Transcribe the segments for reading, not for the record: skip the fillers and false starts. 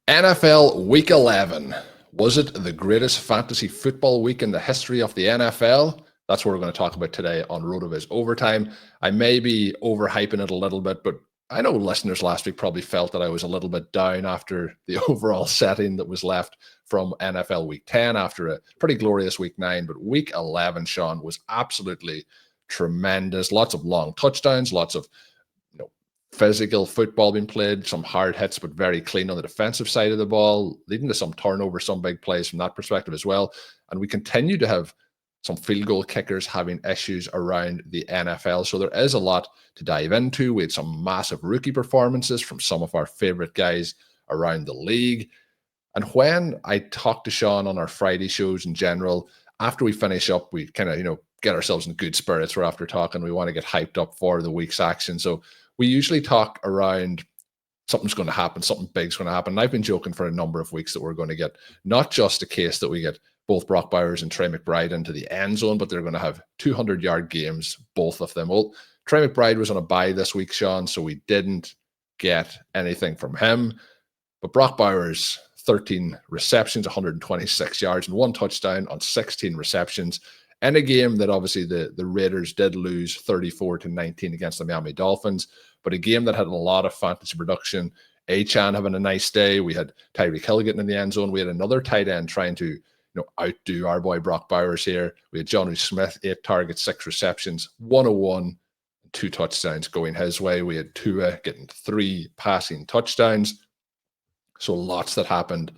NFL Week 11. Was it the greatest fantasy football week in the history of the NFL? That's what we're going to talk about today on RotoViz Overtime. I may be overhyping it a little bit, but I know listeners last week probably felt that I was a little bit down after the overall setting that was left from NFL Week 10 after a pretty glorious Week 9. But Week 11, Shawn, was absolutely tremendous. Lots of long touchdowns, lots of physical football being played, some hard hits, but very clean on the defensive side of the ball, leading to some turnovers, some big plays from that perspective as well. And we continue to have some field goal kickers having issues around the NFL. So there is a lot to dive into. We had some massive rookie performances from some of our favorite guys around the league. And when I talk to Shawn on our Friday shows in general, after we finish up, we kind of, get ourselves in good spirits. We're after talking. We want to get hyped up for the week's action. So we usually talk around something's going to happen, something big's going to happen. And I've been joking for a number of weeks that we're going to get not just a case that we get both Brock Bowers and Trey McBride into the end zone, but they're going to have 200-yard games, both of them. Well, Trey McBride was on a bye this week, Shawn, so we didn't get anything from him. But Brock Bowers, 13 receptions, 126 yards, and 1 touchdown on 16 receptions. In a game that obviously the Raiders did lose 34-19 against the Miami Dolphins, but a game that had a lot of fantasy production. Achane having a nice day. We had Tyreek Hill getting in the end zone. We had another tight end trying to outdo our boy Brock Bowers here. We had Jonnu Smith, 8 targets, 6 receptions, 101, 2 touchdowns going his way. We had Tua getting 3 passing touchdowns. So lots that happened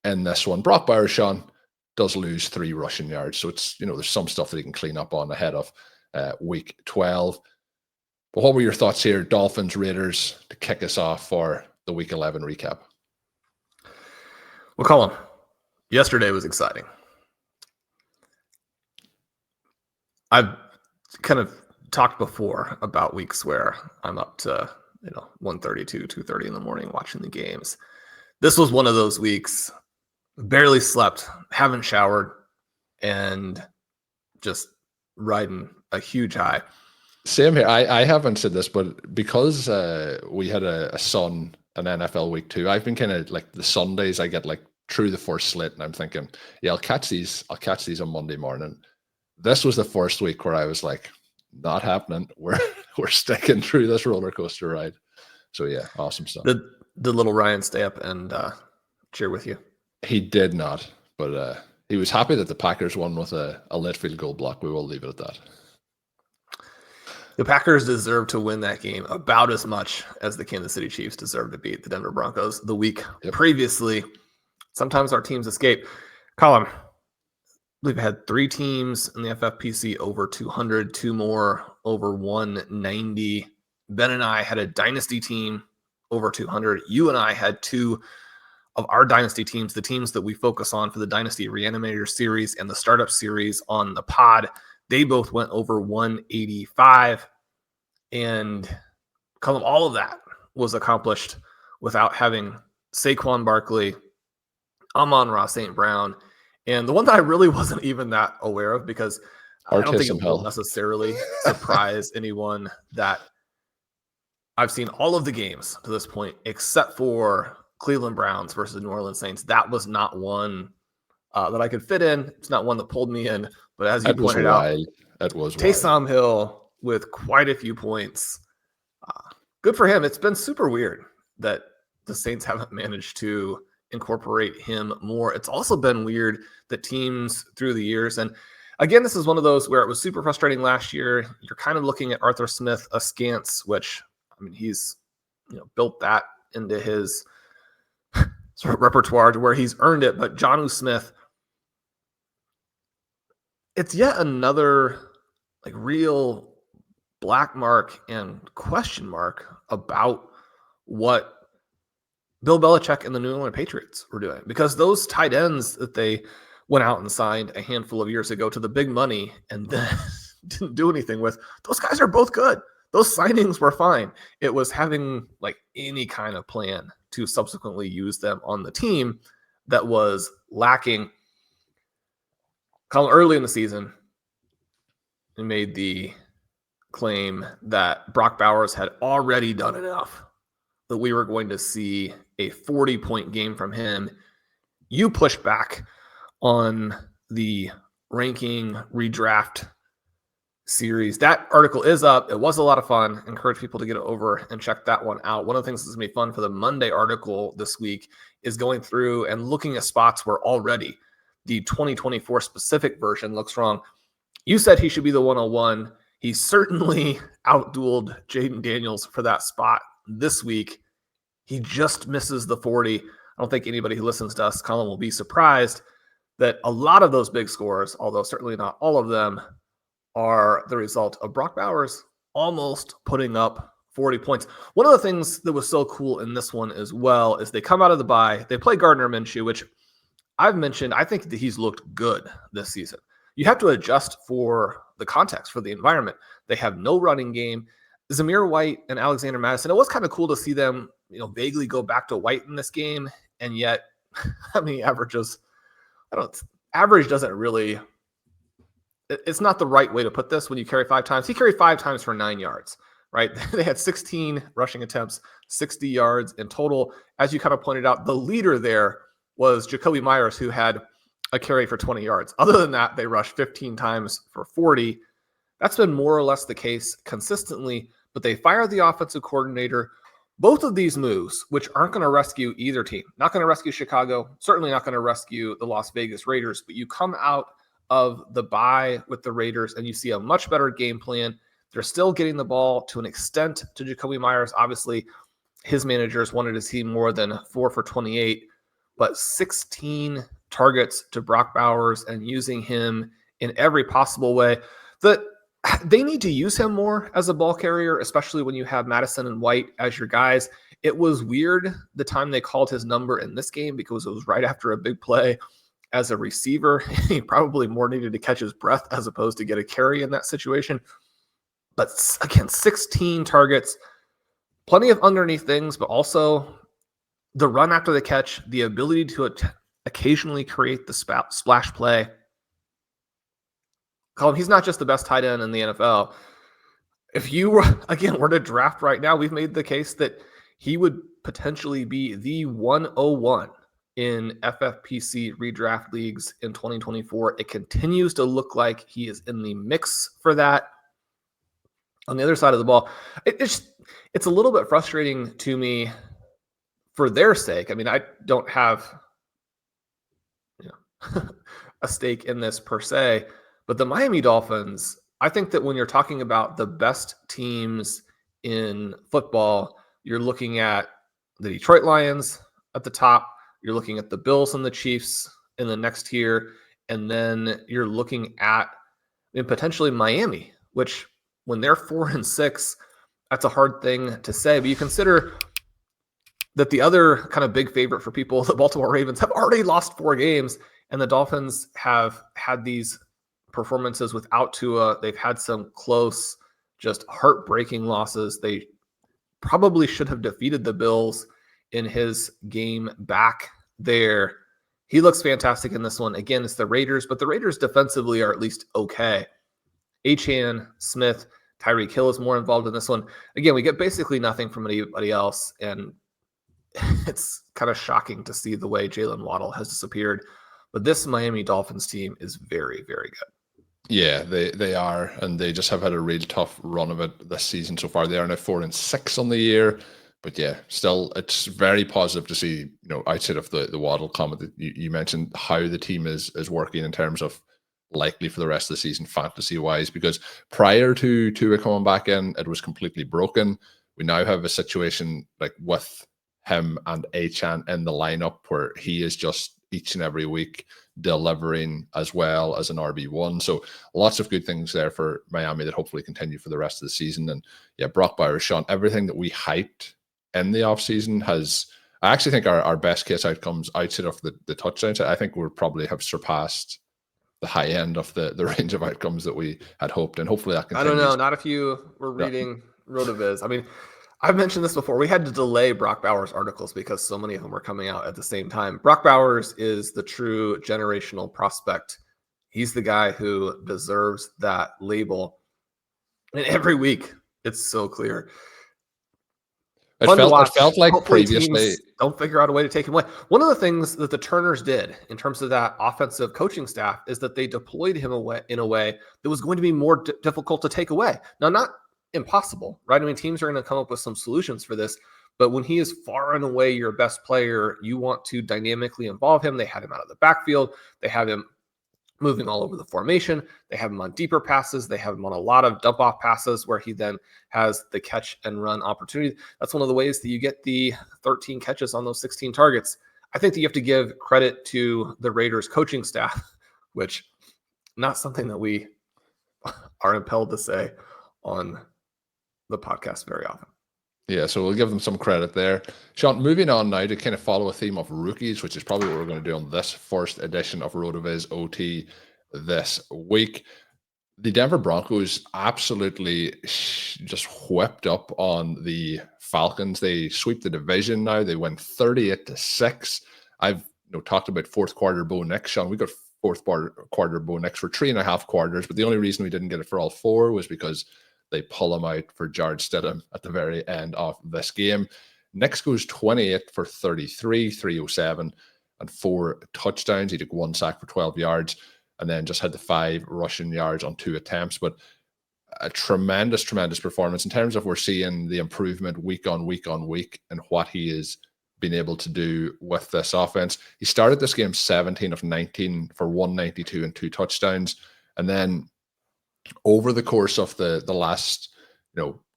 in this one. Brock Bowers, Shawn, does lose 3 rushing yards. So it's, there's some stuff that he can clean up on ahead of week 12. But what were your thoughts here, Dolphins, Raiders, to kick us off for the week 11 recap? Well, Colm, yesterday was exciting. I've kind of talked before about weeks where I'm up to, 1:32, 2:30 in the morning watching the games. This was one of those weeks. Barely slept, haven't showered, and just riding a huge high. Same here. I haven't said this, but because we had a son an NFL week 2, I've been kind of like the Sundays I get like through the first slit, and I'm thinking, yeah, I'll catch these on Monday morning. This was the first week where I was like, not happening. We're sticking through this roller coaster ride. So yeah, awesome stuff. Did little Ryan stay up and cheer with you? He did not, but he was happy that the Packers won with a late field goal block. We will leave it at that. The Packers deserve to win that game about as much as the Kansas City Chiefs deserve to beat the Denver Broncos the week previously. Sometimes our teams escape. Colm, we've had 3 teams in the FFPC over 200, 2 more over 190. Ben and I had a dynasty team over 200. You and I had 2 of our dynasty teams, the teams that we focus on for the Dynasty Reanimator series and the Startup series on the pod. They both went over 185. And all of that was accomplished without having Saquon Barkley, Amon-Ra St. Brown, and the one that I really wasn't even that aware of, because I don't think it will necessarily surprise anyone that I've seen all of the games to this point, except for Cleveland Browns versus New Orleans Saints. That was not one that I could fit in. It's not one that pulled me in. But as you pointed out, Taysom Hill with quite a few points. Good for him. It's been super weird that the Saints haven't managed to incorporate him more. It's also been weird that teams through the years, and again, this is one of those where it was super frustrating last year. You're kind of looking at Arthur Smith askance, which, he's built that into his sort of repertoire to where he's earned it. But Jonnu Smith, it's yet another real black mark and question mark about what Bill Belichick and the New England Patriots were doing, because those tight ends that they went out and signed a handful of years ago to the big money and then didn't do anything with, those guys are both good. Those signings were fine. It was having any kind of plan to subsequently use them on the team that was lacking. Early in the season, he made the claim that Brock Bowers had already done enough that we were going to see a 40-point game from him. You pushed back on the ranking redraft series. That article is up. It was a lot of fun. Encourage people to get it over and check that one out. One of the things that's going to be fun for the Monday article this week is going through and looking at spots where already the 2024 specific version looks wrong. You said he should be the 101. He certainly outdueled Jaden Daniels for that spot this week. He just misses the 40. I don't think anybody who listens to us, Colm, will be surprised that a lot of those big scores, although certainly not all of them, are the result of Brock Bowers almost putting up 40 points. One of the things that was so cool in this one as well is they come out of the bye. They play Gardner Minshew, which I've mentioned. I think that he's looked good this season. You have to adjust for the context, for the environment. They have no running game. Zamir White and Alexander Madison, it was kind of cool to see them, vaguely go back to White in this game. And yet, I mean, average doesn't really, it's not the right way to put this when you carry 5 times. He carried 5 times for 9 yards, right? They had 16 rushing attempts, 60 yards in total. As you kind of pointed out, the leader there was Jacoby Myers, who had a carry for 20 yards. Other than that, they rushed 15 times for 40. That's been more or less the case consistently, but they fired the offensive coordinator. Both of these moves, which aren't going to rescue either team, not going to rescue Chicago, certainly not going to rescue the Las Vegas Raiders, but you come out of the bye with the Raiders and you see a much better game plan. They're still getting the ball to an extent to Jacoby Myers. Obviously, his managers wanted to see more than 4 for 28, but 16 targets to Brock Bowers and using him in every possible way. They need to use him more as a ball carrier, especially when you have Madison and White as your guys. It was weird the time they called his number in this game because it was right after a big play as a receiver. He probably more needed to catch his breath as opposed to get a carry in that situation. But again, 16 targets, plenty of underneath things, but also the run after the catch, the ability to occasionally create the splash play. Colm, he's not just the best tight end in the NFL. If you were to draft right now, we've made the case that he would potentially be the 101 in FFPC redraft leagues in 2024. It continues to look like he is in the mix for that. On the other side of the ball, it's a little bit frustrating to me for their sake. I mean, I don't have a stake in this per se, but the Miami Dolphins, I think that when you're talking about the best teams in football, you're looking at the Detroit Lions at the top, you're looking at the Bills and the Chiefs in the next tier, and then you're looking at potentially Miami, which when they're 4-6, that's a hard thing to say. But you consider that the other kind of big favorite for people, the Baltimore Ravens, have already lost 4 games, and the Dolphins have had these performances without Tua. They've had some close, just heartbreaking losses. They probably should have defeated the Bills in his game back there. He looks fantastic in this one. Again, it's the Raiders, but the Raiders defensively are at least okay. Achane, Smith, Tyreek Hill is more involved in this one. Again, we get basically nothing from anybody else, and it's kind of shocking to see the way Jalen Waddle has disappeared. But this Miami Dolphins team is very, very good. Yeah, they are, and they just have had a real tough run of it this season so far. They are now 4-6 on the year, but yeah, still, it's very positive to see. Outside of the Waddle comment that you mentioned, how the team is working in terms of likely for the rest of the season fantasy wise. Because prior to Tua coming back in, it was completely broken. We now have a situation like with him and Achane in the lineup where he is just each and every week delivering as well as an RB1. So lots of good things there for Miami that hopefully continue for the rest of the season. And yeah, Brock Bowers, Shawn, everything that we hyped in the offseason has, I actually think our best case outcomes outside of the touchdowns, I think we'll probably have surpassed the high end of the range of outcomes that we had hoped. And hopefully that continues. I don't know, not if you were reading RotoViz. I mean, I've mentioned this before. We had to delay Brock Bowers articles because so many of them were coming out at the same time. Brock Bowers is the true generational prospect. He's the guy who deserves that label. And every week, it's so clear. It Fun to watch. felt like Hopefully previously. teams don't figure out a way to take him away. One of the things that the Turners did in terms of that offensive coaching staff is that they deployed him away in a way that was going to be more difficult to take away. Now, not impossible, right? I mean, teams are going to come up with some solutions for this, but when he is far and away your best player, you want to dynamically involve him. They had him out of the backfield. They have him moving all over the formation. They have him on deeper passes. They have him on a lot of dump off passes where he then has the catch and run opportunity. That's one of the ways that you get the 13 catches on those 16 targets. I think that you have to give credit to the Raiders coaching staff, which not something that we are impelled to say on the podcast very often. Yeah, so we'll give them some credit there. Shawn, moving on now to kind of follow a theme of rookies, which is probably what we're going to do on this first edition of RotoViz OT this week. The Denver Broncos absolutely just whipped up on the Falcons. They sweep the division now. They win 38-6. I've talked about fourth quarter Bo Nix. Shawn, we got fourth quarter Bo Nix for 3.5 quarters, but the only reason we didn't get it for all 4 was because they pull him out for Jared Stidham at the very end of this game. Nix goes 28 for 33, 307, and 4 touchdowns. He took 1 sack for 12 yards and then just had the 5 rushing yards on 2 attempts. But a tremendous performance in terms of we're seeing the improvement week on week on week and what he is being able to do with this offense. He started this game 17 of 19 for 192 and 2 touchdowns. And then over the course of the last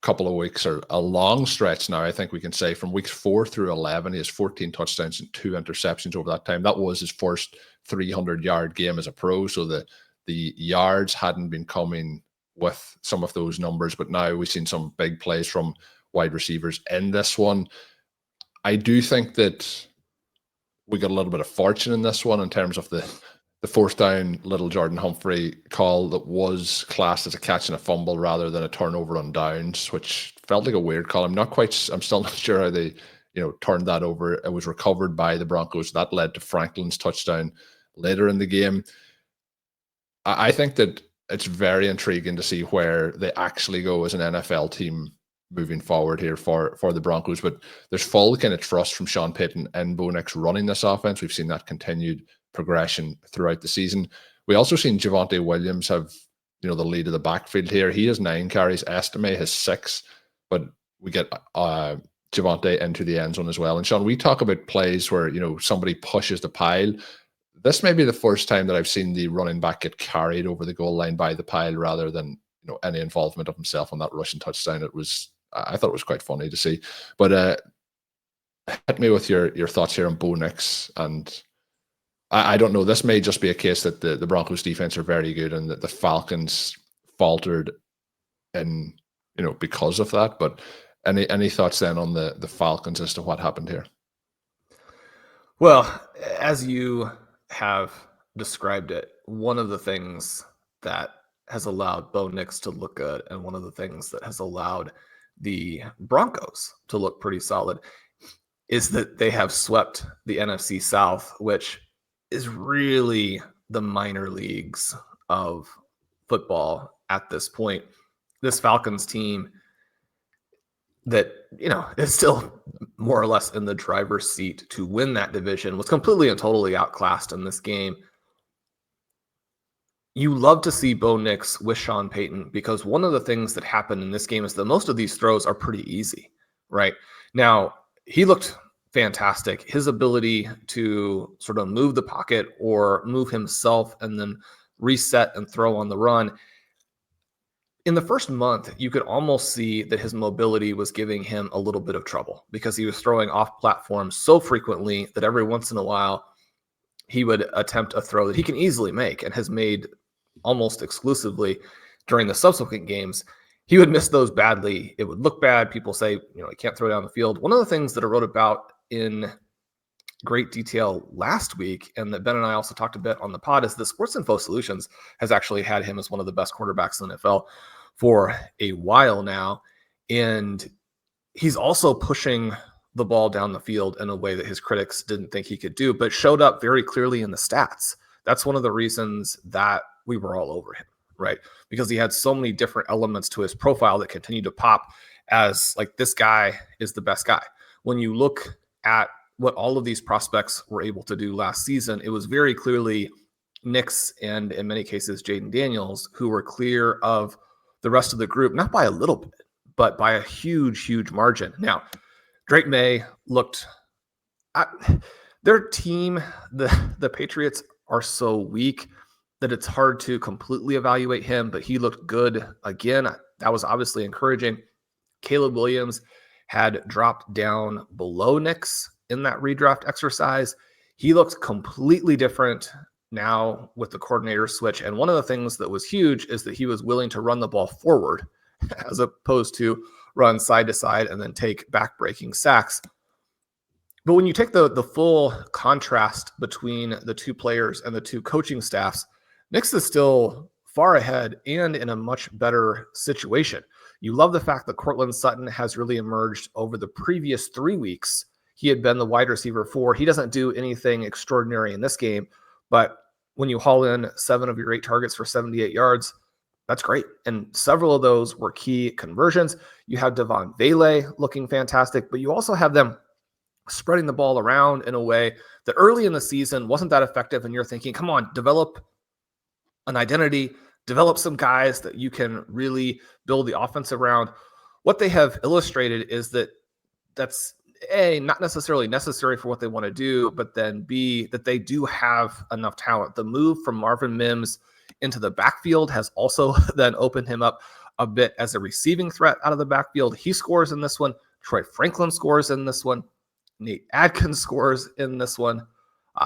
couple of weeks, or a long stretch now, I think we can say from weeks 4 through 11, he has 14 touchdowns and 2 interceptions over that time. That was his first 300-yard game as a pro, so the yards hadn't been coming with some of those numbers, but now we've seen some big plays from wide receivers in this one. I do think that we got a little bit of fortune in this one in terms of the fourth down little Jordan Humphrey call that was classed as a catch and a fumble rather than a turnover on downs, which felt like a weird call. I'm still not sure how they, turned that over. It was recovered by the Broncos. That led to Franklin's touchdown later in the game. I think that it's very intriguing to see where they actually go as an NFL team moving forward here for the Broncos. But there's full kind of trust from Sean Payton and Bo Nix running this offense. We've seen that continued progression throughout the season. We also seen Javonte Williams have the lead of the backfield here. He has 9 carries. Estime has 6, but we get Javonte into the end zone as well. And Shawn, we talk about plays where somebody pushes the pile. This may be the first time that I've seen the running back get carried over the goal line by the pile rather than any involvement of himself on that rushing touchdown. I thought it was quite funny to see. But hit me with your thoughts here on Bo Nix. And I don't know. This may just be a case that the Broncos defense are very good and that the Falcons faltered in because of that. But any thoughts then on the Falcons as to what happened here? Well, as you have described it, one of the things that has allowed Bo Nix to look good and one of the things that has allowed the Broncos to look pretty solid is that they have swept the NFC South, which is really the minor leagues of football at this point. This Falcons team that, is still more or less in the driver's seat to win that division was completely and totally outclassed in this game. You love to see Bo Nix with Sean Payton because one of the things that happened in this game is that most of these throws are pretty easy, right? Now, he looked fantastic. His ability to sort of move the pocket or move himself and then reset and throw on the run. In the first month, you could almost see that his mobility was giving him a little bit of trouble because he was throwing off platform so frequently that every once in a while he would attempt a throw that he can easily make and has made almost exclusively during the subsequent games. He would miss those badly. It would look bad. People say, he can't throw down the field. One of the things that I wrote about in great detail last week, and that Ben and I also talked a bit on the pod, is the Sports Info Solutions has actually had him as one of the best quarterbacks in the NFL for a while now. And he's also pushing the ball down the field in a way that his critics didn't think he could do, but showed up very clearly in the stats. That's one of the reasons that we were all over him, right? Because he had so many different elements to his profile that continued to pop as like, this guy is the best guy. When you look at what all of these prospects were able to do last season, it was very clearly Nix and in many cases Jaden Daniels who were clear of the rest of the group, not by a little bit, but by a huge, huge margin. Now, Drake Maye looked at their team, the Patriots are so weak that it's hard to completely evaluate him, but he looked good again. That was obviously encouraging. Caleb Williams had dropped down below Nix in that redraft exercise. He looked completely different now with the coordinator switch. And one of the things that was huge is that he was willing to run the ball forward as opposed to run side to side and then take back-breaking sacks. But when you take the full contrast between the two players and the two coaching staffs, Nix is still far ahead and in a much better situation. You love the fact that Cortland Sutton has really emerged over the previous 3 weeks. He had been the wide receiver 4. He doesn't do anything extraordinary in this game, but when you haul in 7 of your 8 targets for 78 yards, that's great. And several of those were key conversions. You have Devon Vele looking fantastic, but you also have them spreading the ball around in a way that early in the season wasn't that effective. And you're thinking, come on, develop an identity, develop some guys that you can really build the offense around. What they have illustrated is that that's A, not necessarily necessary for what they want to do, but then B, that they do have enough talent. The move from Marvin Mims into the backfield has also then opened him up a bit as a receiving threat out of the backfield. He scores in this one. Troy Franklin scores in this one. Nate Adkins scores in this one.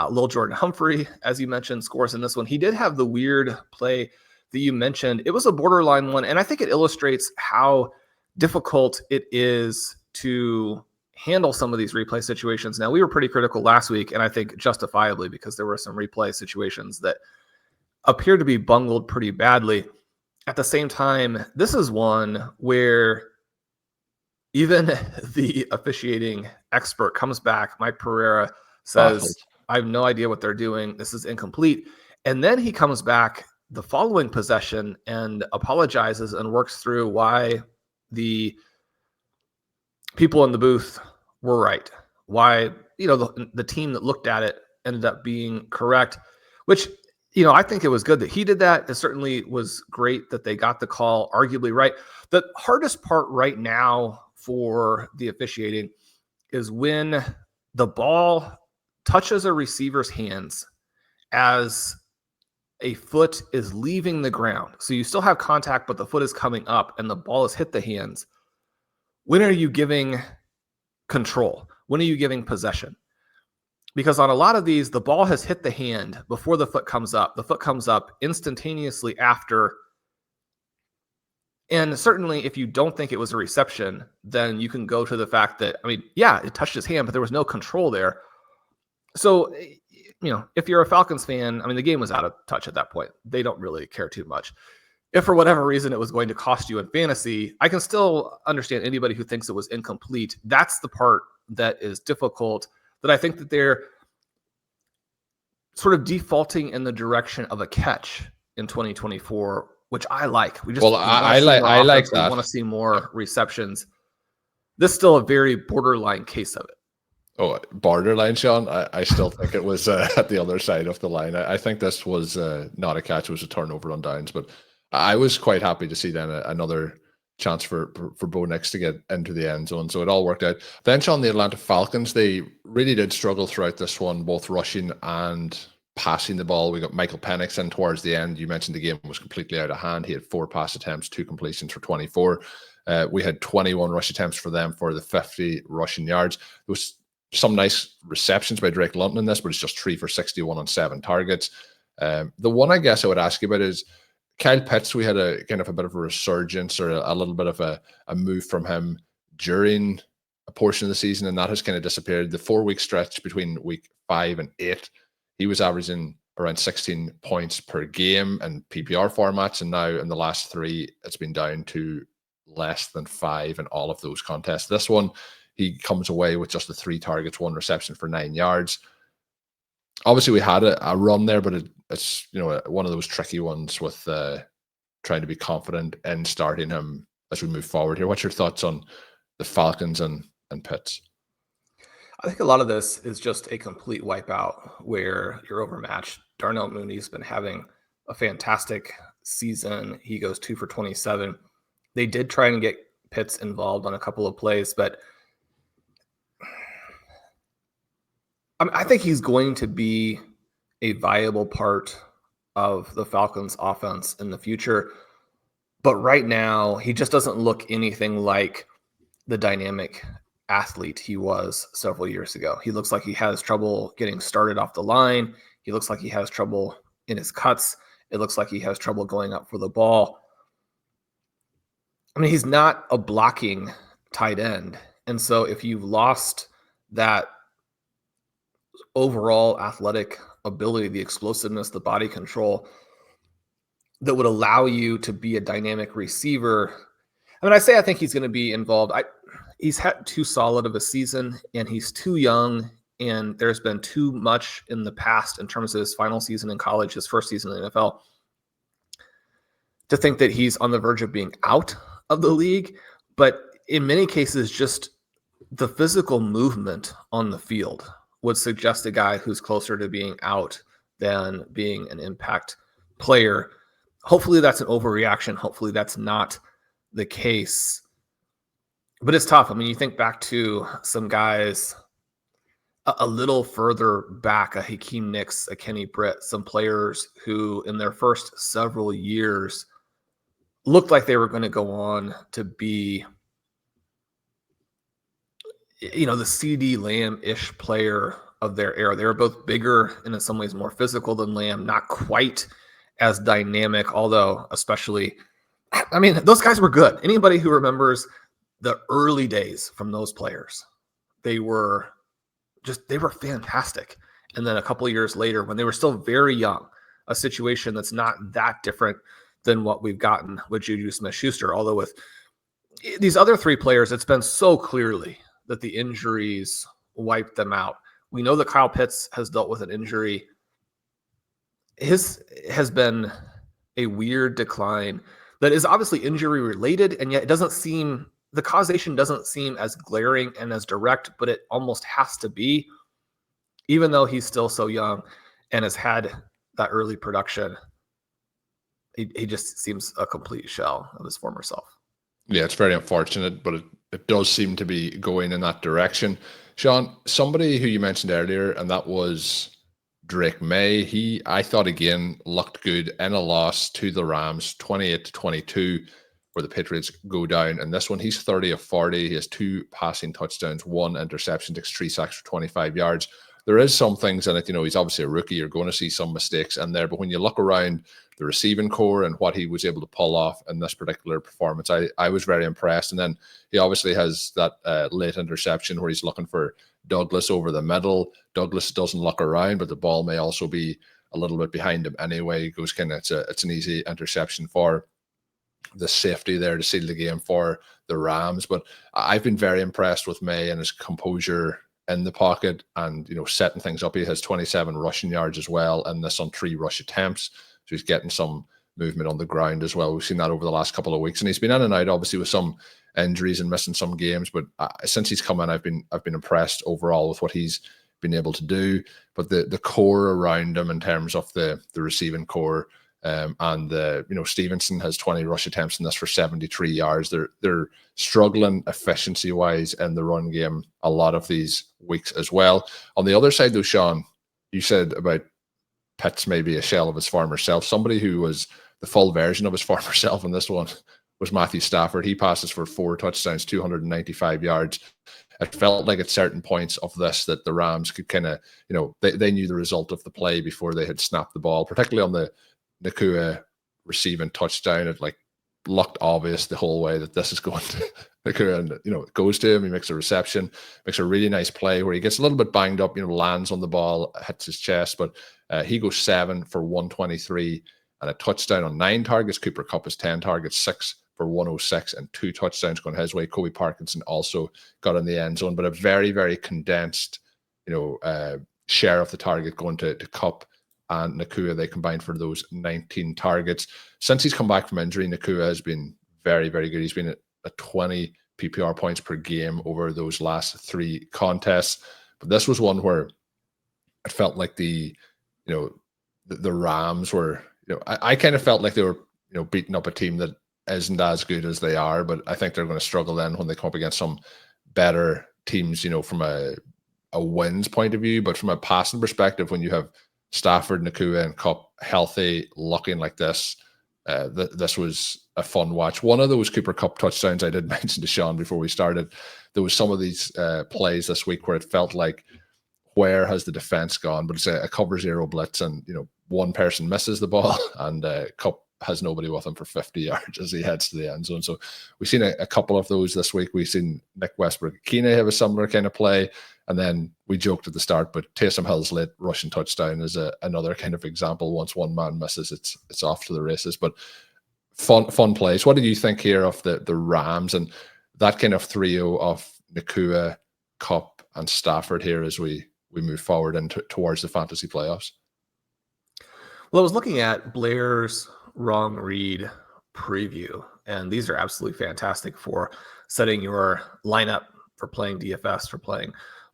Lil Jordan Humphrey, as you mentioned, scores in this one. He did have the weird play that you mentioned. It was a borderline one, and I think it illustrates how difficult it is to handle some of these replay situations. Now, we were pretty critical last week, and I think justifiably, because there were some replay situations that appeared to be bungled pretty badly. At the same time, this is one where even the officiating expert comes back. Mike Pereira says, I have no idea what they're doing. This is incomplete. And then he comes back the following possession and apologizes and works through why the people in the booth were right. Why, the team that looked at it ended up being correct, which, I think it was good that he did that. It certainly was great that they got the call arguably right. The hardest part right now for the officiating is when the ball touches a receiver's hands as a foot is leaving the ground. So you still have contact, but the foot is coming up and the ball has hit the hands. When are you giving control? When are you giving possession? Because on a lot of these, the ball has hit the hand before the foot comes up. The foot comes up instantaneously after. And certainly if you don't think it was a reception, then you can go to the fact that, it touched his hand, but there was no control there. So, if you're a Falcons fan, the game was out of touch at that point. They don't really care too much. If for whatever reason it was going to cost you in fantasy, I can still understand anybody who thinks it was incomplete. That's the part that is difficult, that I think that they're sort of defaulting in the direction of a catch in 2024, which I like. I like that. We want to see more receptions. This is still a very borderline case of it. Oh, borderline, Shawn. I still think it was at the other side of the line. I think this was not a catch. It was a turnover on downs. But I was quite happy to see then another chance for Bo Nix to get into the end zone. So it all worked out. Then, Shawn, the Atlanta Falcons, they really did struggle throughout this one, both rushing and passing the ball. We got Michael Penix in towards the end. You mentioned the game was completely out of hand. He had 4 pass attempts, 2 completions for 24. We had 21 rush attempts for them for the 50 rushing yards. There was some nice receptions by Drake London in this, but it's just 3 for 61 on 7 targets. The one I guess I would ask you about is Kyle Pitts. We had a kind of a bit of a resurgence or a little bit of a move from him during a portion of the season, and that has kind of disappeared. The 4-week stretch between week 5 and 8, he was averaging around 16 points per game in PPR formats, and now in the last 3, it's been down to less than 5 in all of those contests. This one, he comes away with just the 3 targets, 1 reception for 9 yards. Obviously, we had a run there, but it's one of those tricky ones with trying to be confident in starting him as we move forward here. What's your thoughts on the Falcons and Pitts? I think a lot of this is just a complete wipeout where you're overmatched. Darnell Mooney's been having a fantastic season. He goes 2 for 27. They did try and get Pitts involved on a couple of plays, but I think he's going to be a viable part of the Falcons offense in the future. But right now, he just doesn't look anything like the dynamic athlete he was several years ago. He looks like he has trouble getting started off the line. He looks like he has trouble in his cuts. It looks like he has trouble going up for the ball. I mean, he's not a blocking tight end. And so if you've lost that overall athletic ability, the explosiveness, the body control that would allow you to be a dynamic receiver, I think he's going to be involved. He's had too solid of a season, and he's too young, and there's been too much in the past in terms of his final season in college, his first season in the NFL, to think that he's on the verge of being out of the league. But in many cases, just the physical movement on the field would suggest a guy who's closer to being out than being an impact player. Hopefully that's an overreaction. Hopefully that's not the case. But it's tough. I mean, you think back to some guys a little further back, a Hakeem Nicks, a Kenny Britt, some players who in their first several years looked like they were going to go on to be, the CD Lamb-ish player of their era. They were both bigger and in some ways more physical than Lamb, not quite as dynamic, although especially, those guys were good. Anybody who remembers the early days from those players, they were fantastic. And then a couple of years later, when they were still very young, a situation that's not that different than what we've gotten with Juju Smith-Schuster. Although with these other three players, it's been so clearly that the injuries wiped them out. We know that Kyle Pitts has dealt with an injury. His has been a weird decline that is obviously injury related, and yet the causation doesn't seem as glaring and as direct, but it almost has to be, even though he's still so young and has had that early production. He just seems a complete shell of his former self. Yeah, it's very unfortunate, but it does seem to be going in that direction. Shawn, somebody who you mentioned earlier, and that was Drake Maye. I thought again looked good in a loss to the Rams, 28-22, where the Patriots go down. And this one, he's 30 of 40. He has 2 passing touchdowns, 1 interception, takes 3 sacks for 25 yards. There is some things in it, he's obviously a rookie. You're going to see some mistakes in there. But when you look around the receiving core and what he was able to pull off in this particular performance, I was very impressed. And then he obviously has that late interception where he's looking for Douglas over the middle. Douglas doesn't look around, but the ball may also be a little bit behind him anyway. He goes it's an easy interception for the safety there to seal the game for the Rams. But I've been very impressed with Maye and his composure in the pocket and, setting things up. He has 27 rushing yards as well, and this on 3 rush attempts. So he's getting some movement on the ground as well. We've seen that over the last couple of weeks, and he's been in and out, obviously, with some injuries and missing some games. But since he's come in, I've been impressed overall with what he's been able to do. But the core around him in terms of the receiving core, and Stevenson has 20 rush attempts in this for 73 yards. They're struggling efficiency wise in the run game a lot of these weeks as well. On the other side though, Shawn, you said about Pitts maybe a shell of his former self. Somebody who was the full version of his former self in this one was Matthew Stafford. He passes for 4 touchdowns, 295 yards. It felt like at certain points of this that the Rams could kind of, they knew the result of the play before they had snapped the ball, particularly on the Nacua receiving touchdown. It looked obvious the whole way that this is going to Nacua, and it goes to him. He makes a reception, makes a really nice play where he gets a little bit banged up, lands on the ball, hits his chest, but he goes 7 for 123 and a touchdown on 9 targets. Cooper Kupp has 10 targets, 6 for 106 and 2 touchdowns going his way. Kobe Parkinson also got in the end zone, but a very, very condensed, share of the target going to Kupp and Nacua. They combined for those 19 targets. Since he's come back from injury, Nacua has been very, very good. He's been at 20 PPR points per game over those last 3 contests. But this was one where it felt like the Rams were, I kind of felt like they were, beating up a team that isn't as good as they are, but I think they're going to struggle then when they come up against some better teams, from a wins point of view. But from a passing perspective, when you have Stafford, Nacua, and Kupp healthy, looking like this, this was a fun watch. One of those Cooper Kupp touchdowns I did mention to Shawn before we started, there was some of these plays this week where it felt like, where has the defense gone? But it's a cover 0 blitz, and one person misses the ball, and Kupp has nobody with him for 50 yards as he heads to the end zone. So we've seen a couple of those this week. We've seen Nick Westbrook-Achane have a similar kind of play. And then we joked at the start, but Taysom Hill's late rushing touchdown is another kind of example. Once one man misses, it's off to the races. But fun plays. What did you think here of the Rams and that kind of trio of Nacua, Kupp, and Stafford here as we move forward and towards the fantasy playoffs? Well, I was looking at Blair's Wrong Read preview, and these are absolutely fantastic for setting your lineup, for playing DFS, for playing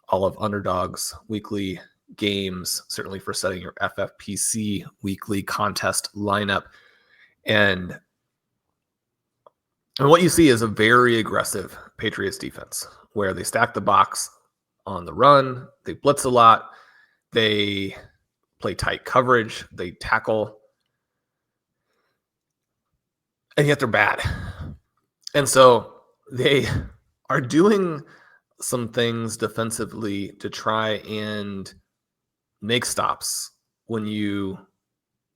all of Underdog's weekly games, certainly for setting your FFPC weekly contest lineup. And what you see is a very aggressive Patriots defense where they stack the box on the run, they blitz a lot, they play tight coverage, they tackle, and yet they're bad. And so they are doing some things defensively to try and make stops when you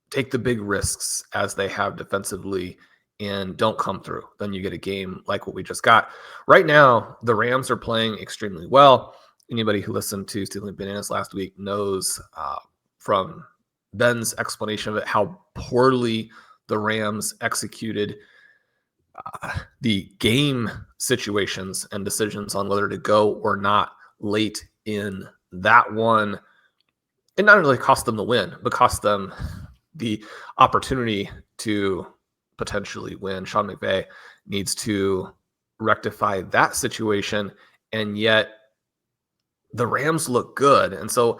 take the big risks as they have defensively and don't come through. Then you get a game like what we just got. Right now, the Rams are playing extremely well. Anybody who listened to Stealing Bananas last week knows from Ben's explanation of it how poorly the Rams executed the game situations and decisions on whether to go or not late in that one. It not only cost them the win, but cost them the opportunity to potentially win. Sean McVay needs to rectify that situation, and yet the Rams look good. And so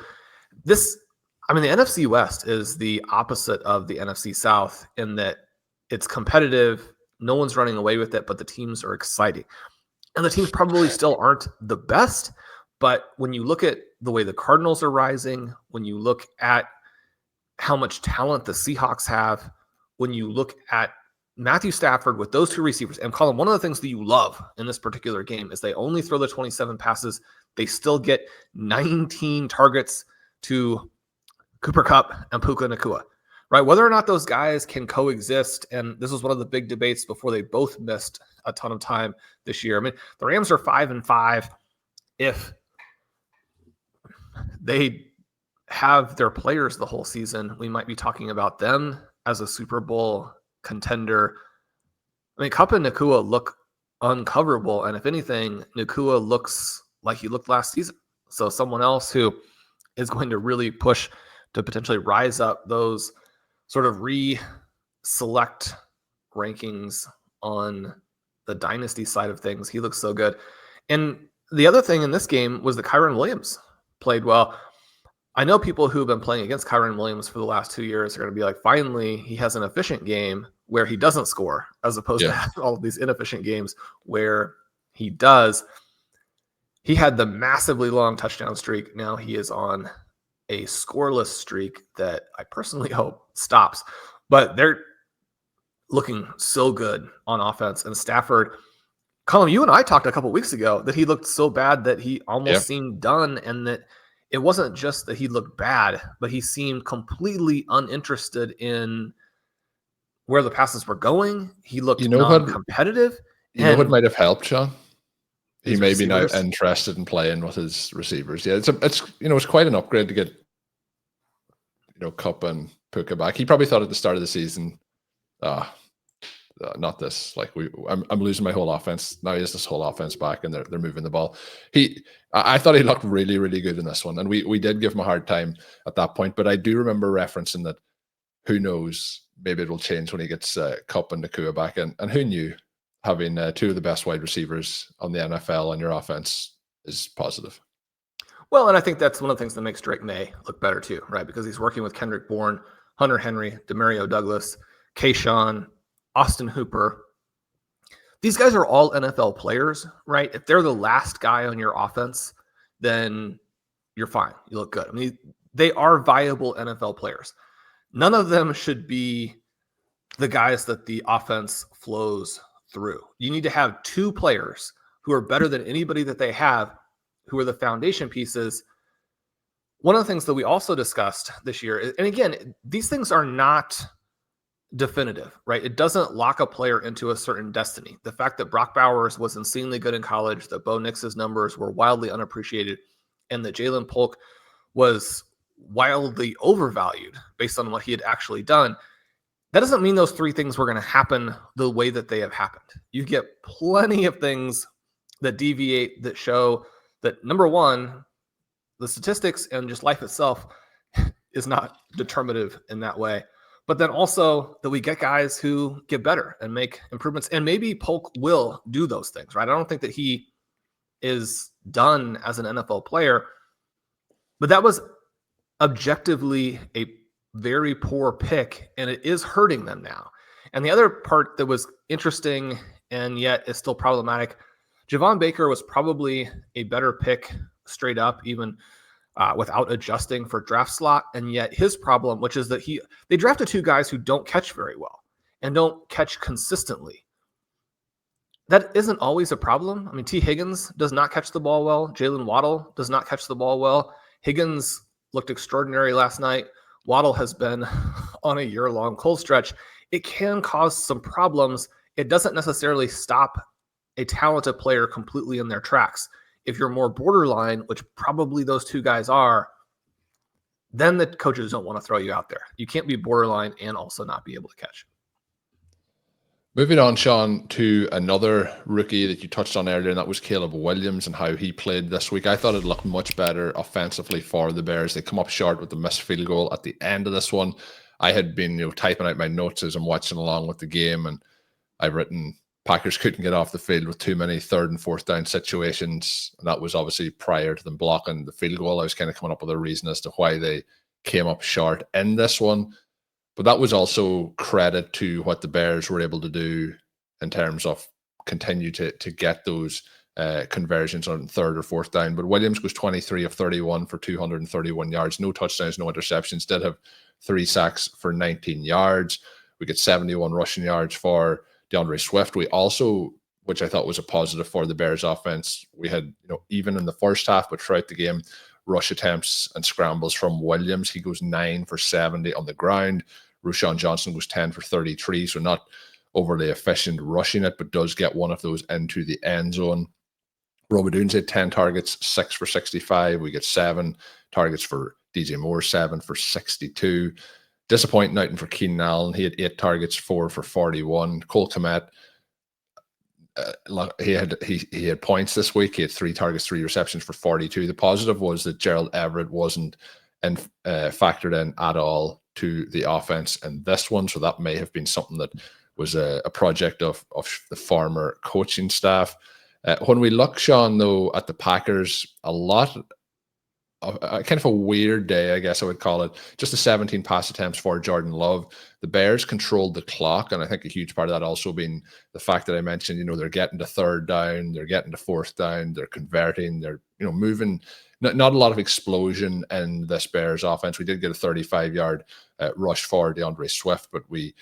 the NFC West is the opposite of the NFC South in that it's competitive. No one's running away with it, but the teams are exciting. And the teams probably still aren't the best, but when you look at the way the Cardinals are rising, when you look at how much talent the Seahawks have, when you look at Matthew Stafford with those 2 receivers, and Colm, one of the things that you love in this particular game is they only throw the 27 passes. They still get 19 targets to Cooper Kupp and Puka Nacua, right? Whether or not those guys can coexist, and this was one of the big debates before they both missed a ton of time this year. I mean, the Rams are 5-5. If they have their players the whole season, we might be talking about them as a Super Bowl contender. I mean, Kupp and Nacua look uncoverable, and if anything, Nacua looks like he looked last season. So someone else who is going to really push to potentially rise up those sort of select rankings on the dynasty side of things. He looks so good. And the other thing in this game was that Kyren Williams played well. I know people who've been playing against Kyren Williams for the last 2 years are going to be like, finally, he has an efficient game where he doesn't score, as opposed to all of these inefficient games where he does. He had the massively long touchdown streak. Now he is on a scoreless streak that I personally hope stops. But they're looking so good on offense. And Stafford, Colm, you and I talked a couple weeks ago that he looked so bad that he almost seemed done, and that it wasn't just that he looked bad, but he seemed completely uninterested in where the passes were going. He looked non-competitive. You know what might have helped, Shawn? He may be now receivers. interested in playing with his receivers. Yeah, it's quite an upgrade to get Kupp and Puka back. He probably thought at the start of the season, not this. Like I'm losing my whole offense. Now he has this whole offense back, and they're moving the ball. I thought he looked really, really good in this one, and we did give him a hard time at that point. But I do remember referencing that. Who knows? Maybe it will change when he gets Kupp and Nacua back, and who knew having two of the best wide receivers on the NFL on your offense is positive. Well, and I think that's one of the things that makes Drake Maye look better too, right? Because he's working with Kendrick Bourne, Hunter Henry, Demario Douglas, Shawn, Austin Hooper. These guys are all NFL players, right? If they're the last guy on your offense, then you're fine. You look good. I mean, they are viable NFL players. None of them should be the guys that the offense flows through. You need to have two players who are better than anybody that they have, who are the foundation pieces. One of the things that we also discussed this year, and again, these things are not definitive, right? It doesn't lock a player into a certain destiny. The fact that Brock Bowers was insanely good in college, that Bo Nix's numbers were wildly unappreciated, and that Jalen Polk was wildly overvalued based on what he had actually done, that doesn't mean those three things were going to happen the way that they have happened. You get plenty of things that deviate, that show that, number one, the statistics and just life itself is not determinative in that way. But then also that we get guys who get better and make improvements. And maybe Polk will do those things, right? I don't think that he is done as an NFL player, but that was objectively a very poor pick, and it is hurting them now. And the other part that was interesting and yet is still problematic, Javon Baker was probably a better pick straight up, even without adjusting for draft slot. And yet his problem, which is that they drafted two guys who don't catch very well and don't catch consistently. That isn't always a problem. I mean, T. Higgins does not catch the ball well. Jalen Waddle does not catch the ball well. Higgins looked extraordinary last night. Waddle has been on a year-long cold stretch. It can cause some problems. It doesn't necessarily stop a talented player completely in their tracks. If you're more borderline, which probably those two guys are, then the coaches don't want to throw you out there. You can't be borderline and also not be able to catch. Moving on, Shawn, to another rookie that you touched on earlier, and that was Caleb Williams and how he played this week. I thought it looked much better offensively for the Bears. They come up short with the missed field goal at the end of this one. I had been typing out my notes as I'm watching along with the game, and I've written Packers couldn't get off the field with too many third and fourth down situations. And that was obviously prior to them blocking the field goal. I was kind of coming up with a reason as to why they came up short in this one. But that was also credit to what the Bears were able to do in terms of continue to get those conversions on third or fourth down. But Williams goes 23 of 31 for 231 yards, no touchdowns, no interceptions, did have 3 sacks for 19 yards. We get 71 rushing yards for DeAndre Swift. We also, which I thought was a positive for the Bears offense, we had, even in the first half, but throughout the game, rush attempts and scrambles from Williams. He goes 9 for 70 on the ground. Roschon Johnson goes 10 for 33, so not overly efficient rushing it, but does get one of those into the end zone. Robidoux had 10 targets, 6 for 65. We get 7 targets for DJ Moore, 7 for 62. Disappointing outing for Keenan Allen. He had 8 targets, 4 for 41. Cole Kmet, he had points this week. He had 3 targets, 3 receptions for 42. The positive was that Gerald Everett wasn't factored in at all to the offense in this one, so that may have been something that was a project of the former coaching staff. When we look, Shawn, though, at the Packers, a lot of kind of a weird day, I guess I would call it. Just the 17 pass attempts for Jordan Love. The Bears controlled the clock, and I think a huge part of that also being the fact that I mentioned, they're getting to third down, they're getting to fourth down, they're converting, they're moving. Not a lot of explosion in this Bears offense. We did get a 35-yard rush for DeAndre Swift, but we,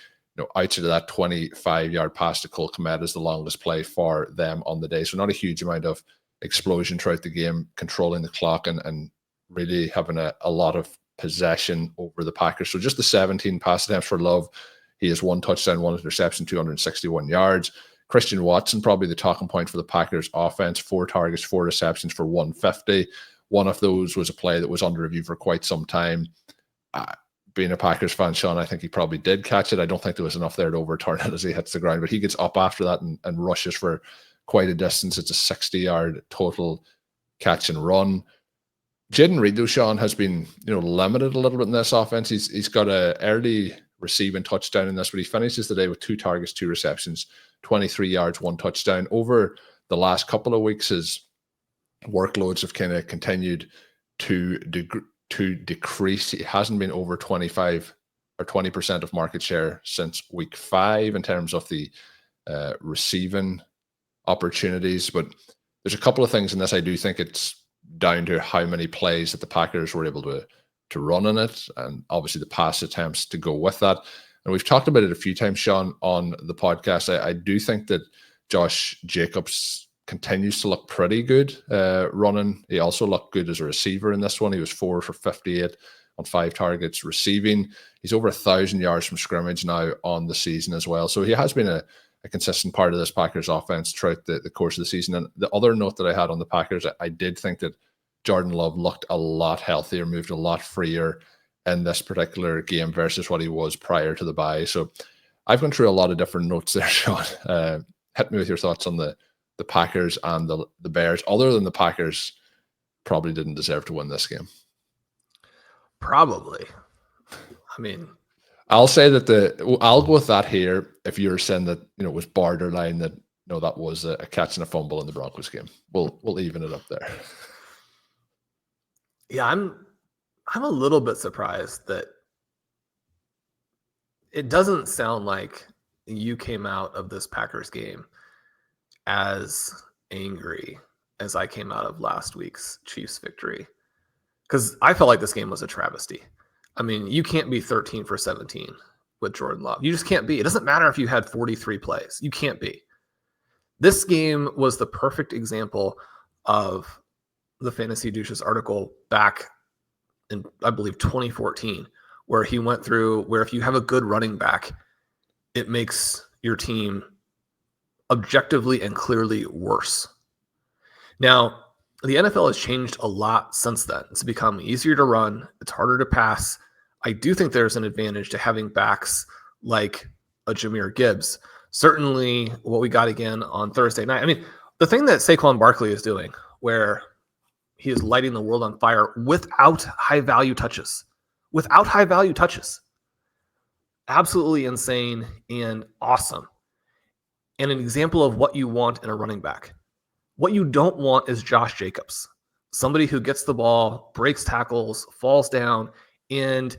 outside of that 25-yard pass to Cole Kmet is the longest play for them on the day. So not a huge amount of explosion throughout the game, controlling the clock and really having a lot of possession over the Packers. So just the 17 pass attempts for Love. He has 1 touchdown, 1 interception, 261 yards. Christian Watson, probably the talking point for the Packers offense, 4 targets, 4 receptions for 150. One of those was a play that was under review for quite some time. Being a Packers fan, Shawn, I think he probably did catch it. I don't think there was enough there to overturn it as he hits the ground, but he gets up after that and rushes for quite a distance. It's a 60-yard total catch and run. Jaden Reed, though, Shawn, has been limited a little bit in this offense. He's got an early receiving touchdown in this, but he finishes the day with 2 targets, 2 receptions, 23 yards, 1 touchdown. Over the last couple of weeks, his workloads have kind of continued to decrease. He hasn't been over 25 or 20% of market share since week 5 in terms of the receiving opportunities. But there's a couple of things in this. I do think it's down to how many plays that the Packers were able to run in it, and obviously the pass attempts to go with that. And we've talked about it a few times, Shawn, on the podcast. I do think that Josh Jacobs continues to look pretty good running. He also looked good as a receiver in this one. He was 4 for 58 on 5 targets receiving. He's over 1,000 yards from scrimmage now on the season as well. So he has been a consistent part of this Packers offense throughout the course of the season. And the other note that I had on the Packers, I did think that Jordan Love looked a lot healthier, moved a lot freer in this particular game versus what he was prior to the bye. So I've gone through a lot of different notes there, Shawn. Hit me with your thoughts on the Packers and the Bears, other than the Packers probably didn't deserve to win this game. Probably. I mean, I'll say that I'll go with that here. If you're saying that, it was borderline, that that was a catch and a fumble in the Broncos game, we'll even it up there. Yeah, I'm a little bit surprised that it doesn't sound like you came out of this Packers game as angry as I came out of last week's Chiefs victory, because I felt like this game was a travesty. I mean, you can't be 13 for 17 with Jordan Love. You just can't be. It doesn't matter if you had 43 plays. You can't be. This game was the perfect example of the Fantasy Douches article back in, I believe, 2014, where he went through where if you have a good running back, it makes your team objectively and clearly worse. Now, the NFL has changed a lot since then. It's become easier to run. It's harder to pass. I do think there's an advantage to having backs like a Jahmyr Gibbs. Certainly what we got again on Thursday night. I mean, the thing that Saquon Barkley is doing, where he is lighting the world on fire without high-value touches. Without high-value touches. Absolutely insane and awesome. And an example of what you want in a running back. What you don't want is Josh Jacobs, somebody who gets the ball, breaks tackles, falls down, and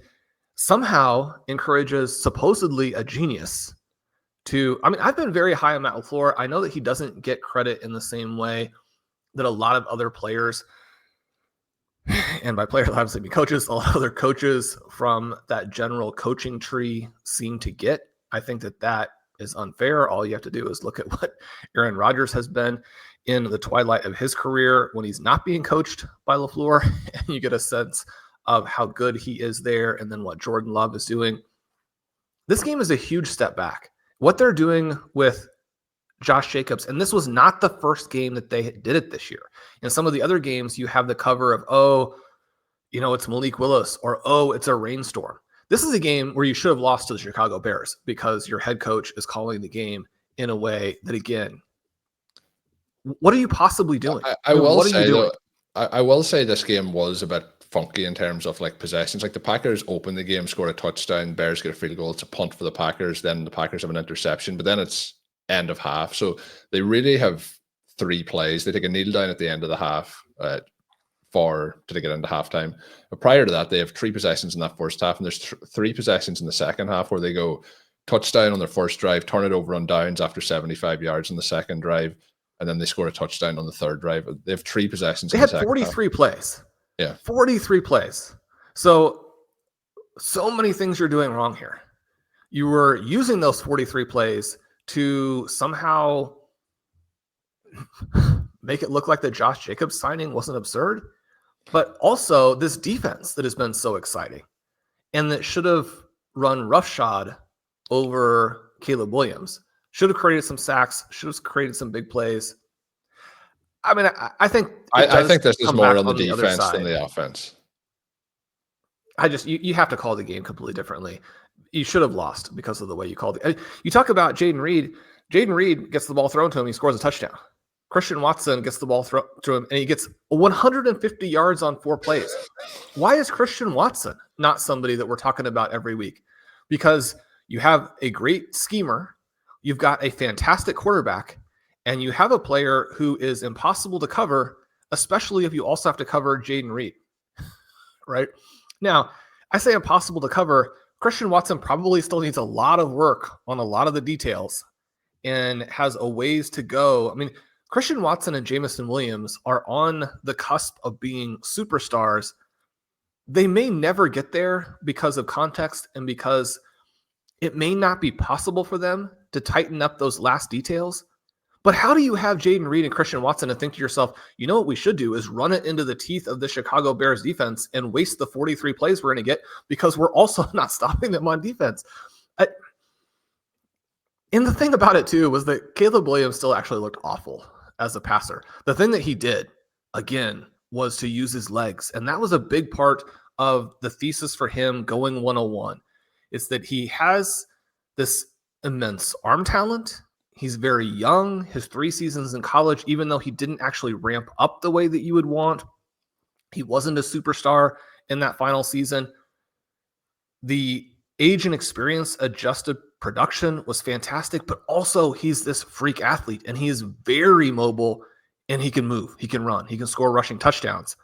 somehow encourages supposedly a genius to, I mean, I've been very high on Matt LaFleur. I know that he doesn't get credit in the same way that a lot of other players, and by players, obviously mean coaches, a lot of other coaches from that general coaching tree seem to get. I think that is unfair. All you have to do is look at what Aaron Rodgers has been in the twilight of his career when he's not being coached by LaFleur, and you get a sense of how good he is there, and then what Jordan Love is doing. This game is a huge step back. What they're doing with Josh Jacobs, and this was not the first game that they did it this year. In some of the other games, you have the cover of, it's Malik Willis, or, it's a rainstorm. This is a game where you should have lost to the Chicago Bears because your head coach is calling the game in a way that, again, what are you possibly doing? I will say this game was a bit funky in terms of like possessions. Like the Packers open the game, score a touchdown, Bears get a field goal, it's a punt for the Packers, then the Packers have an interception, but then it's end of half. So they really have 3 plays. They take a kneel down at the end of the half to get into halftime. But prior to that, they have 3 possessions in that first half, and there's 3 possessions in the second half where they go touchdown on their first drive, turn it over on downs after 75 yards on the second drive, and then they score a touchdown on the third drive. They have 3 possessions. They had 43 plays. Yeah. 43 plays. So many things you're doing wrong here. You were using those 43 plays to somehow make it look like the Josh Jacobs signing wasn't absurd, but also this defense that has been so exciting and that should have run roughshod over Caleb Williams, should have created some sacks, should have created some big plays. I mean, I think this is more on the defense than the offense. You have to call the game completely differently. You should have lost because of the way you called it. You talk about Jaden Reed. Jaden Reed gets the ball thrown to him. He scores a touchdown. Christian Watson gets the ball thrown to him, and he gets 150 yards on 4 plays. Why is Christian Watson not somebody that we're talking about every week? because you have a great schemer, you've got a fantastic quarterback, and you have a player who is impossible to cover, especially if you also have to cover Jaden Reed, right? Now, I say impossible to cover. Christian Watson probably still needs a lot of work on a lot of the details and has a ways to go. I mean, Christian Watson and Jameson Williams are on the cusp of being superstars. They may never get there because of context and because it may not be possible for them to tighten up those last details. But how do you have Jaden Reed and Christian Watson and think to yourself, you know what we should do is run it into the teeth of the Chicago Bears defense and waste the 43 plays we're going to get because we're also not stopping them on defense. And the thing about it, too, was that Caleb Williams still actually looked awful as a passer. The thing that he did, again, was to use his legs. And that was a big part of the thesis for him going 101. It's that he has this immense arm talent. He's very young. His 3 seasons in college, even though he didn't actually ramp up the way that you would want, he wasn't a superstar in that final season. The age and experience adjusted production was fantastic, but also he's this freak athlete and he is very mobile and he can move, he can run, he can score rushing touchdowns.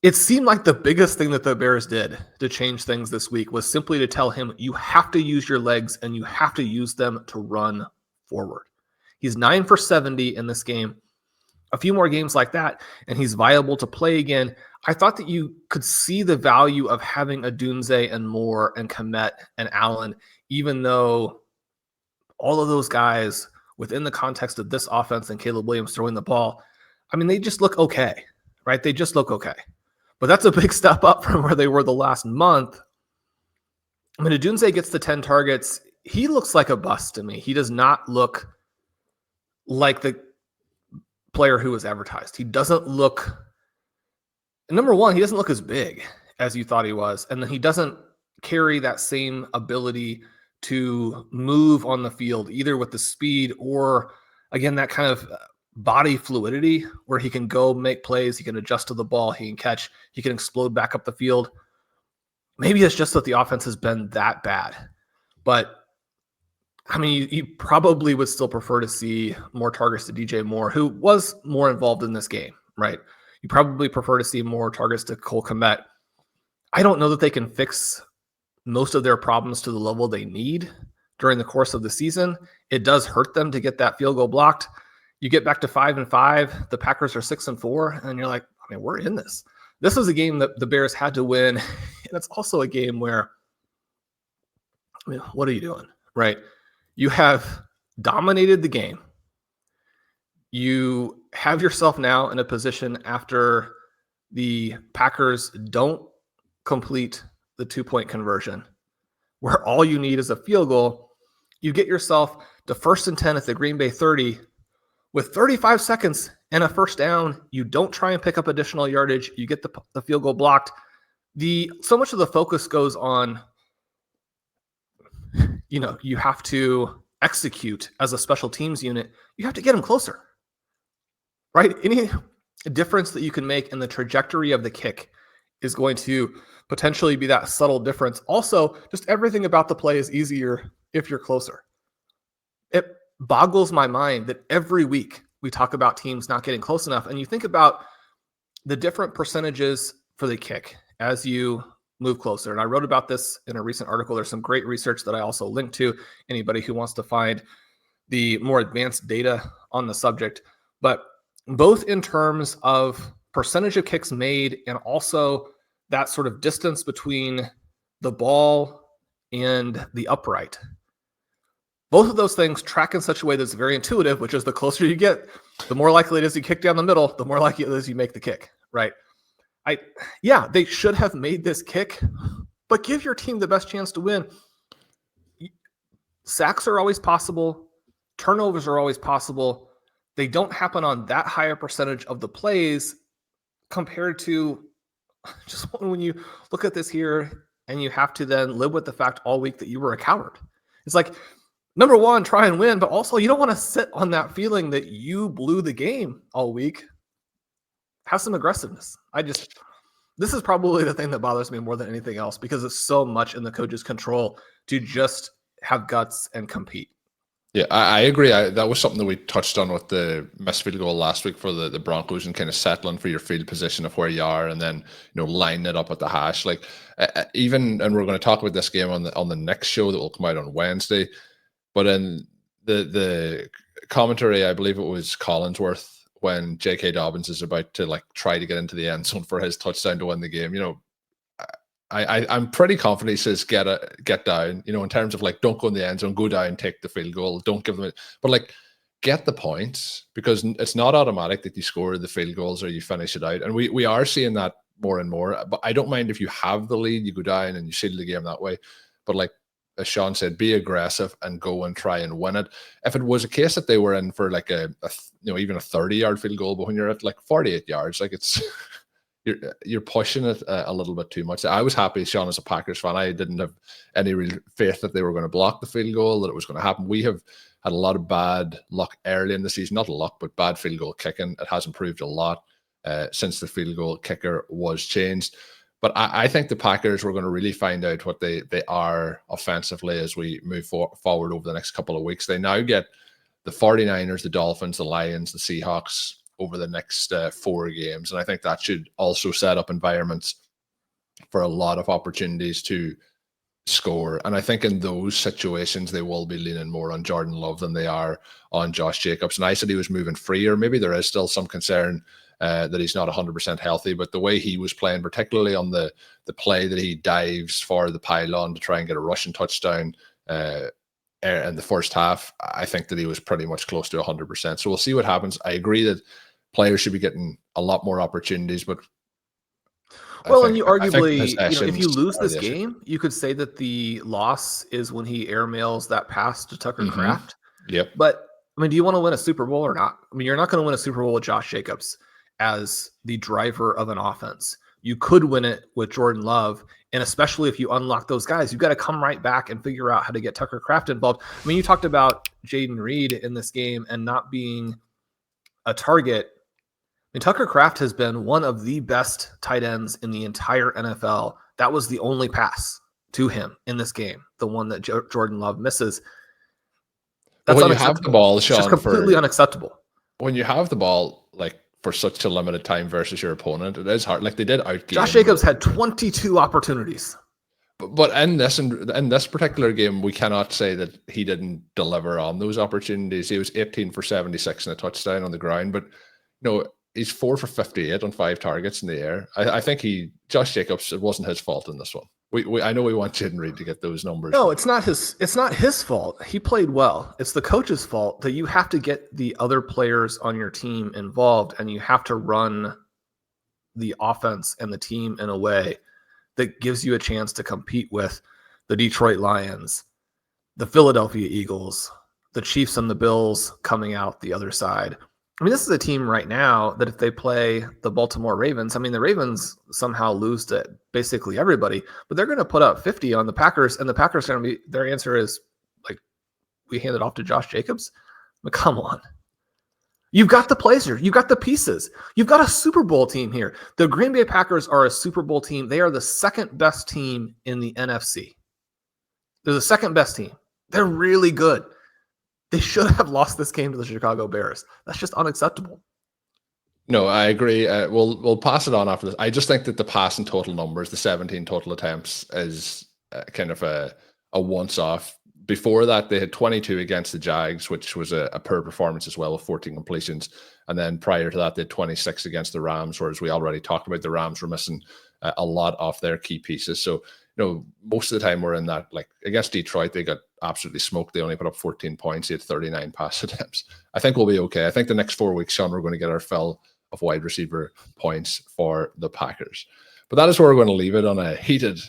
It seemed like the biggest thing that the Bears did to change things this week was simply to tell him, you have to use your legs and you have to use them to run forward. He's 9 for 70 in this game. A few more games like that, and he's viable to play again. I thought that you could see the value of having Odunze and Moore and Kmet and Allen, even though all of those guys within the context of this offense and Caleb Williams throwing the ball, I mean, they just look okay, right? They just look okay. But that's a big step up from where they were the last month. I mean, Odunze gets the 10 targets. He looks like a bust to me. He does not look like the player who was advertised. He doesn't look, number one, he doesn't look as big as you thought he was. And then he doesn't carry that same ability to move on the field, either with the speed or, again, that kind of body fluidity where he can go make plays, he can adjust to the ball, he can catch, he can explode back up the field. Maybe it's just that the offense has been that bad. But, I mean, you probably would still prefer to see more targets to DJ Moore, who was more involved in this game, right? You probably prefer to see more targets to Cole Kmet. I don't know that they can fix most of their problems to the level they need during the course of the season. It does hurt them to get that field goal blocked. You get back to 5-5, the Packers are 6-4, and you're like, I mean, we're in this. This was a game that the Bears had to win, and it's also a game where, I mean, what are you doing, right? You have dominated the game. You have yourself now in a position after the Packers don't complete the 2-point conversion, where all you need is a field goal. You get yourself to 1st and 10 at the Green Bay 30 with 35 seconds and a first down. You don't try and pick up additional yardage. You get the field goal blocked. So much of the focus goes on, you have to execute as a special teams unit. You have to get them closer, right? Any difference that you can make in the trajectory of the kick is going to potentially be that subtle difference. Also, just everything about the play is easier if you're closer. It boggles my mind that every week we talk about teams not getting close enough, and you think about the different percentages for the kick as you move closer. And I wrote about this in a recent article. There's some great research that I also linked to anybody who wants to find the more advanced data on the subject. But both in terms of percentage of kicks made and also that sort of distance between the ball and the upright. Both of those things track in such a way that's very intuitive, which is the closer you get, the more likely it is you kick down the middle, the more likely it is you make the kick, right? They should have made this kick, but give your team the best chance to win. Sacks are always possible. Turnovers are always possible. They don't happen on that higher percentage of the plays compared to just when you look at this here and you have to then live with the fact all week that you were a coward. It's like, number one, try and win, but also you don't want to sit on that feeling that you blew the game all week. Have some aggressiveness. This is probably the thing that bothers me more than anything else, because it's so much in the coach's control to just have guts and compete. Yeah, I agree. That was something that we touched on with the missed field goal last week for the Broncos, and kind of settling for your field position of where you are, and then lining it up at the hash. Like even, and we're going to talk about this game on the next show that will come out on Wednesday. But in the commentary, I believe it was Collinsworth, when J.K. Dobbins is about to like try to get into the end zone for his touchdown to win the game. I'm pretty confident he says get down, in terms of like, don't go in the end zone, go down, take the field goal, don't give them it. But like, get the points, because it's not automatic that you score the field goals or you finish it out. And we are seeing that more and more. But I don't mind if you have the lead, you go down and you seal the game that way. But like, as Shawn said, be aggressive and go and try and win it. If it was a case that they were in for like even a 30-yard field goal, but when you're at like 48 yards, like it's you're pushing it a little bit too much. I was happy, Shawn, as a Packers fan. I didn't have any real faith that they were going to block the field goal, that it was going to happen. We have had a lot of bad luck early in the season, not luck, but bad field goal kicking. It has improved a lot since the field goal kicker was changed. But I think the Packers were going to really find out what they are offensively as we move forward over the next couple of weeks. They now get the 49ers, the Dolphins, the Lions, the Seahawks over the next 4 games. And I think that should also set up environments for a lot of opportunities to score. And I think in those situations, they will be leaning more on Jordan Love than they are on Josh Jacobs. And I said he was moving freer. Maybe there is still some concern that he's not 100% healthy, but the way he was playing, particularly on the play that he dives for the pylon to try and get a rushing touchdown in the first half, I think that he was pretty much close to 100%. So we'll see what happens. I agree that players should be getting a lot more opportunities, but and you arguably, if you lose this game, you could say that the loss is when he airmails that pass to Tucker Kraft. Yep. But I mean, do you want to win a Super Bowl or not? I mean, you're not going to win a Super Bowl with Josh Jacobs as the driver of an offense. You could win it with Jordan Love, and especially if you unlock those guys, you've got to come right back and figure out how to get Tucker Kraft involved. I mean, you talked about Jaden Reed in this game and not being a target. I mean, Tucker Kraft has been one of the best tight ends in the entire NFL. That was the only pass to him in this game, the one that Jordan Love misses. That's when you have the ball, Shawn, it's just completely unacceptable. When you have the ball, like, for such a limited time versus your opponent, it is hard. Like, they did outgame. Josh Jacobs had 22 opportunities. But in this particular game, we cannot say that he didn't deliver on those opportunities. He was 18 for 76 and a touchdown on the ground, but he's 4 for 58 on 5 targets in the air. I think Josh Jacobs, it wasn't his fault in this one. I know we want Jaden Reed to get those numbers. No, it's not his fault. He played well. It's the coach's fault that you have to get the other players on your team involved, and you have to run the offense and the team in a way that gives you a chance to compete with the Detroit Lions, the Philadelphia Eagles, the Chiefs and the Bills coming out the other side. I mean, this is a team right now that if they play the Baltimore Ravens, I mean, the Ravens somehow lose to basically everybody, but they're going to put up 50 on the Packers, and the Packers are going to be, their answer is like, we hand it off to Josh Jacobs? But come on. You've got the players, you've got the pieces, you've got a Super Bowl team here. The Green Bay Packers are a Super Bowl team. They are the second best team in the NFC. They're the second best team. They're really good. They should have lost this game to the Chicago Bears. That's just unacceptable. No, I agree. We'll pass it on after this. I just think that the passing total numbers, the 17 total attempts, is kind of a once-off. Before that, they had 22 against the Jags, which was a poor performance as well, with 14 completions. And then prior to that, they had 26 against the Rams, whereas we already talked about the Rams were missing a lot of their key pieces. So, most of the time we're in that, like against Detroit, they got absolutely smoked. They only put up 14 points. They had 39 pass attempts. I think we'll be okay. I think the next 4 weeks, Shawn, we're going to get our fill of wide receiver points for the Packers. But that is where we're going to leave it on a heated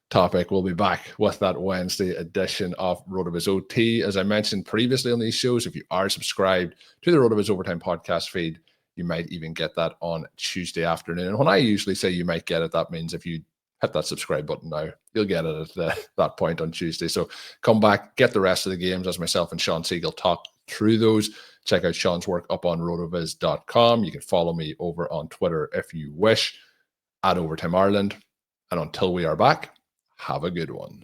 topic. We'll be back with that Wednesday edition of RotoViz OT. As I mentioned previously on these shows, if you are subscribed to the RotoViz Overtime podcast feed, you might even get that on Tuesday afternoon. And when I usually say you might get it, that means if you hit that subscribe button now, you'll get it at that point on Tuesday. So come back, get the rest of the games as myself and Shawn Siegele talk through those. Check out Shawn's work up on rotoviz.com. You can follow me over on Twitter if you wish. at Overtime Ireland. And until we are back, have a good one.